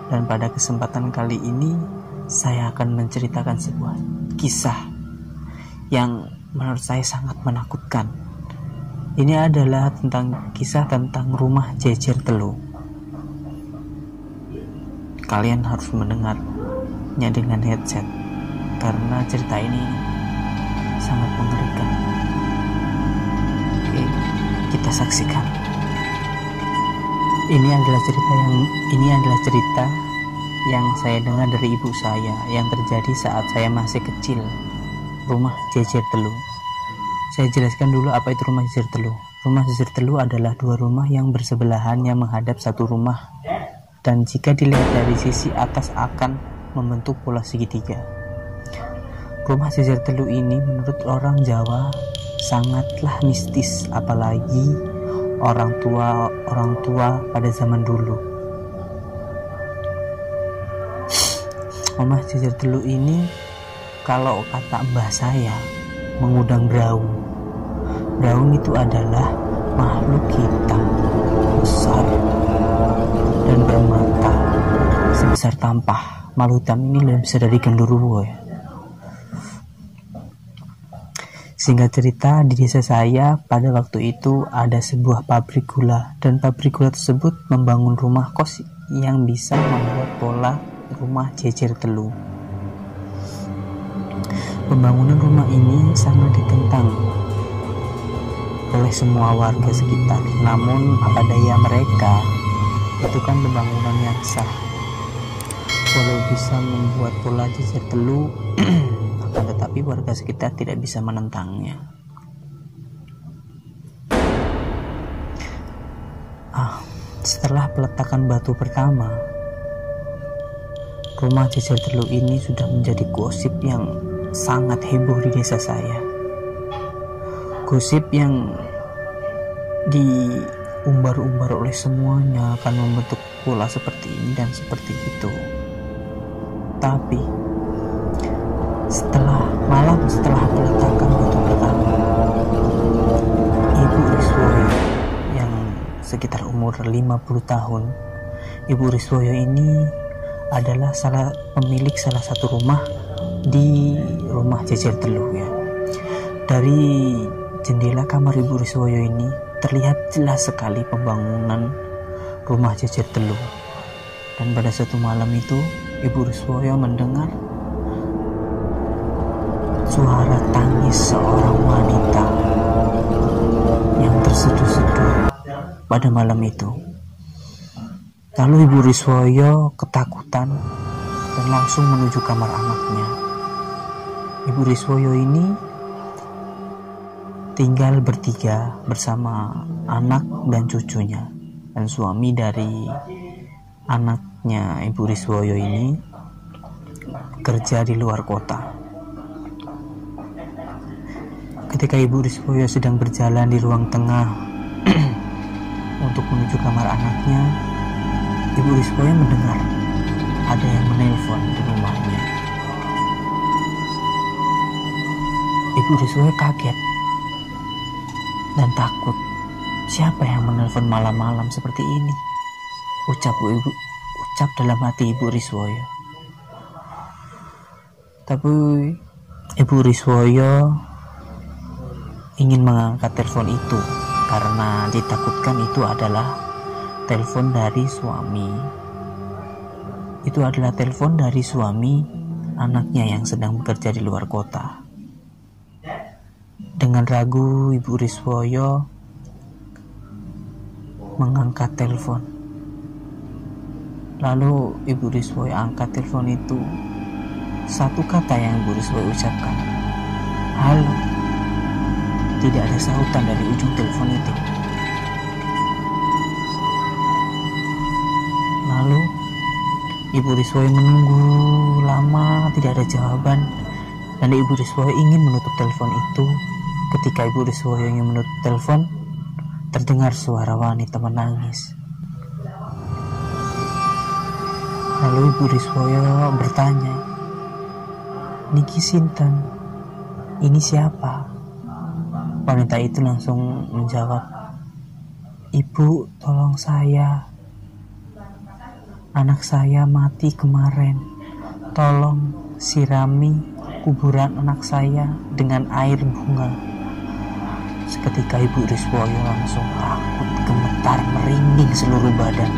Dan pada kesempatan kali ini saya akan menceritakan sebuah kisah yang menurut saya sangat menakutkan. Ini adalah kisah tentang rumah jejer telu. Kalian harus mendengarnya dengan headset karena cerita ini sangat mengerikan. Oke, kita saksikan. Ini adalah cerita yang saya dengar dari ibu saya yang terjadi saat saya masih kecil. Rumah jejer telu. Saya jelaskan dulu apa itu rumah jejer telu. Rumah jejer telu adalah dua rumah yang bersebelahan yang menghadap satu rumah, dan jika dilihat dari sisi atas akan membentuk pola segitiga. Rumah jejer telu ini menurut orang Jawa sangatlah mistis, apalagi orang tua pada zaman dulu. Rumah jejer telu ini, kalau kata mbah saya, mengundang braung. Braung itu adalah makhluk hitam besar dan bermata sebesar tampah. Makhluk hitam ini lebih besar dari genderuwo ya. Singkat cerita, di desa saya pada waktu itu ada sebuah pabrik gula, dan pabrik gula tersebut membangun rumah kos yang bisa membuat pola rumah jejer telu. Pembangunan rumah ini sangat ditentang oleh semua warga sekitar, namun apa daya mereka, itu kan pembangunan yang sah. Walau bisa membuat pola jejer telu tetapi warga sekitar tidak bisa menentangnya. Setelah peletakan batu pertama, rumah jejer telu ini sudah menjadi gosip yang sangat heboh di desa saya. Gosip yang diumbar-umbar oleh semuanya akan membentuk pola seperti ini dan seperti itu. Tapi setelah peletakan batu pertama, Ibu Riswoyo yang sekitar umur 50 tahun, Ibu Riswoyo ini adalah pemilik salah satu rumah di rumah jejer telu ya. Dari jendela kamar Ibu Riswoyo ini terlihat jelas sekali pembangunan rumah jejer telu. Dan pada suatu malam itu Ibu Riswoyo mendengar suara tangis seorang wanita yang terseduh-seduh pada malam itu. Lalu Ibu Riswoyo ketakutan dan langsung menuju kamar anaknya. Ibu Riswoyo ini tinggal bertiga bersama anak dan cucunya, dan suami dari anaknya Ibu Riswoyo ini kerja di luar kota. Ketika Ibu Riswoyo sedang berjalan di ruang tengah untuk menuju kamar anaknya, Ibu Riswoyo mendengar ada yang menelpon di rumahnya. Ibu Riswoyo kaget dan takut. Siapa yang menelpon malam-malam seperti ini? Ucap dalam hati Ibu Riswoyo. Tapi Ibu Riswoyo ingin mengangkat telepon itu karena ditakutkan itu adalah telepon dari suami. Itu adalah telepon dari suami anaknya yang sedang bekerja di luar kota. Dengan ragu, Ibu Riswoyo mengangkat telepon. Lalu Ibu Riswoyo angkat telepon itu. Satu kata yang Ibu Riswoyo ucapkan, "Halo." Tidak ada sahutan dari ujung telepon itu. Lalu Ibu Riswoyo menunggu lama, tidak ada jawaban, dan Ibu Riswoyo ingin menutup telepon itu. Ketika Ibu Riswoyo ingin menutup telepon, terdengar suara wanita menangis. Lalu Ibu Riswoyo bertanya, "Niki sinten? Ini siapa?" Wanita itu langsung menjawab, "Ibu, tolong saya. anak saya mati kemarin. Tolong sirami kuburan anak saya dengan air bunga. Seketika Ibu Riswoyo langsung takut, gemetar, merinding seluruh badan.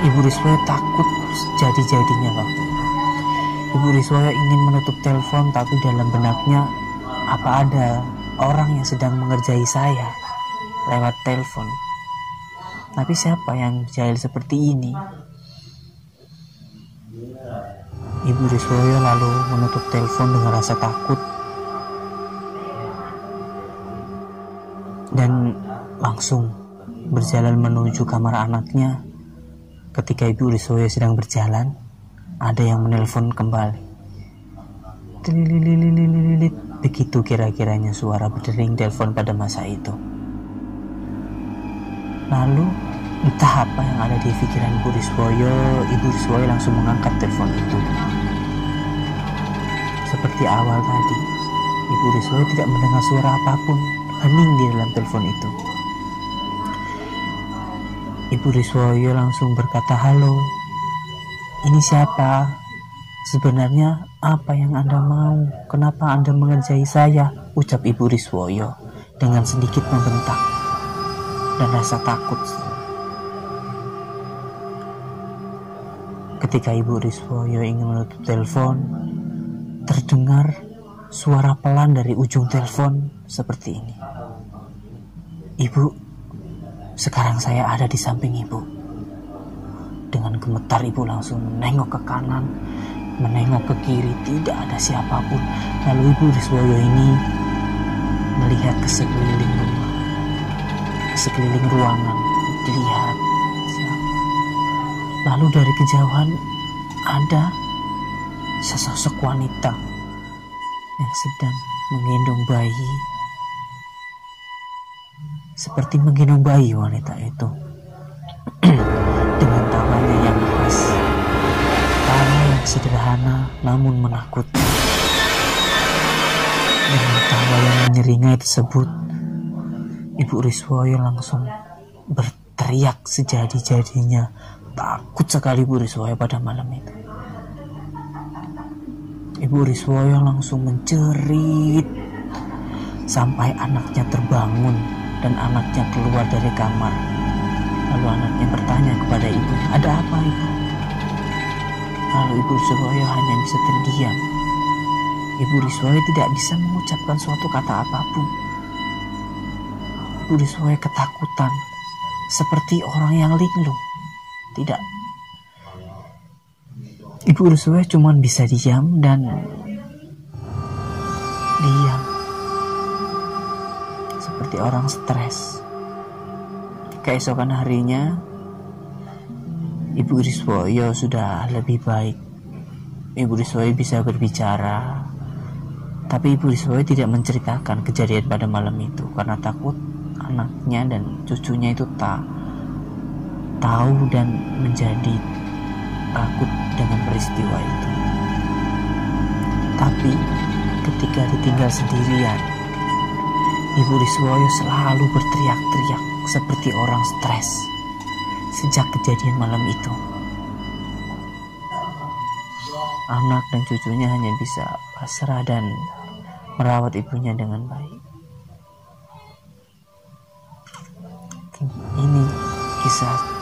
Ibu Riswoyo takut sejadi-jadinya waktu itu. Ibu Riswoyo ingin menutup telepon, tapi dalam benaknya, apa ada orang yang sedang mengerjai saya lewat telepon? Tapi siapa yang jahil seperti ini? Ibu Riswoyo lalu menutup telepon dengan rasa takut dan langsung berjalan menuju kamar anaknya. Ketika Ibu Riswoyo sedang berjalan, ada yang menelpon kembali. Tilililit, begitu kira-kiranya suara berdering telepon pada masa itu. Lalu entah apa yang ada di pikiran Ibu Riswoyo langsung mengangkat telepon itu. Seperti awal tadi, Ibu Riswoyo tidak mendengar suara apapun, hening di dalam telepon itu. Ibu Riswoyo langsung berkata, "Halo, ini siapa? Sebenarnya apa yang Anda mau? Kenapa Anda mengerjai saya?" ucap Ibu Riswoyo dengan sedikit membentak dan rasa takut. Ketika Ibu Riswoyo ingin menutup telepon, terdengar suara pelan dari ujung telepon seperti ini. "Ibu, sekarang saya ada di samping Ibu." Dengan gemetar Ibu langsung menengok ke kanan, menengok ke kiri, tidak ada siapapun. Lalu Ibu Riswoyo ini melihat ke sekeliling rumah, ke sekeliling ruangan, dilihat siapa. Lalu dari kejauhan ada sesosok wanita yang sedang menggendong bayi. Seperti menggendong bayi wanita itu dengan tawanya yang khas, tawa yang sederhana namun menakutkan. Dengan tawa yang menyeringai tersebut, Ibu Riswoyo langsung berteriak sejadi-jadinya. Takut sekali Ibu Riswoyo pada malam itu. Ibu Riswoyo langsung menjerit sampai anaknya terbangun dan anaknya keluar dari kamar. Lalu anaknya bertanya kepada ibu, "Ada apa, Ibu?" Lalu Ibu Riswoyo hanya bisa terdiam. Ibu Riswoyo tidak bisa mengucapkan suatu kata apapun. Ibu Riswoyo ketakutan, seperti orang yang linglung. Tidak. Ibu Riswoyo cuma bisa diam dan diam. Seperti orang stres. Keesokan harinya, Ibu Riswoyo sudah lebih baik. Ibu Riswoyo bisa berbicara. Tapi Ibu Riswoyo tidak menceritakan kejadian pada malam itu karena takut anaknya dan cucunya itu tahu dan menjadi takut dengan peristiwa itu. Tapi ketika ditinggal sendirian, Ibu Riswoyo selalu berteriak-teriak seperti orang stres sejak kejadian malam itu. Anak dan cucunya hanya bisa pasrah dan merawat ibunya dengan baik.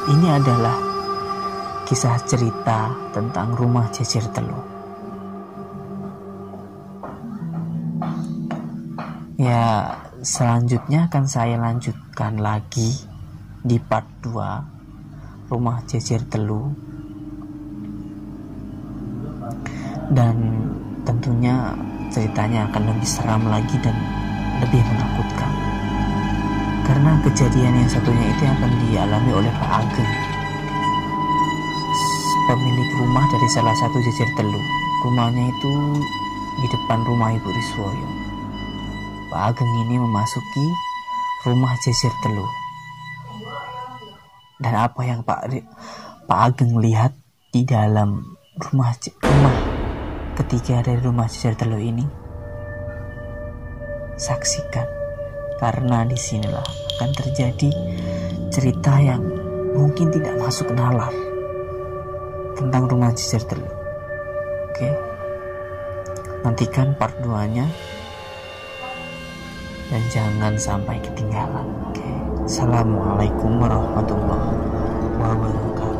Ini adalah kisah cerita tentang rumah jejer telur. Ya, selanjutnya akan saya lanjutkan lagi di part 2 rumah jejer telur. Dan tentunya ceritanya akan lebih seram lagi dan lebih menakutkan. Karena kejadian yang satunya itu akan dialami oleh Pak Ageng, pemilik rumah dari salah satu jejer telur. Rumahnya itu di depan rumah Ibu Riswoyo. Pak Ageng ini memasuki rumah jejer telur. Dan apa yang Pak Ageng lihat di dalam rumah ketiga dari rumah jejer telur ini, saksikan, karena disinilah akan terjadi cerita yang mungkin tidak masuk nalar tentang rumah jejer telu. Oke, nantikan part 2 nya dan jangan sampai ketinggalan. Oke, assalamualaikum warahmatullahi wabarakatuh.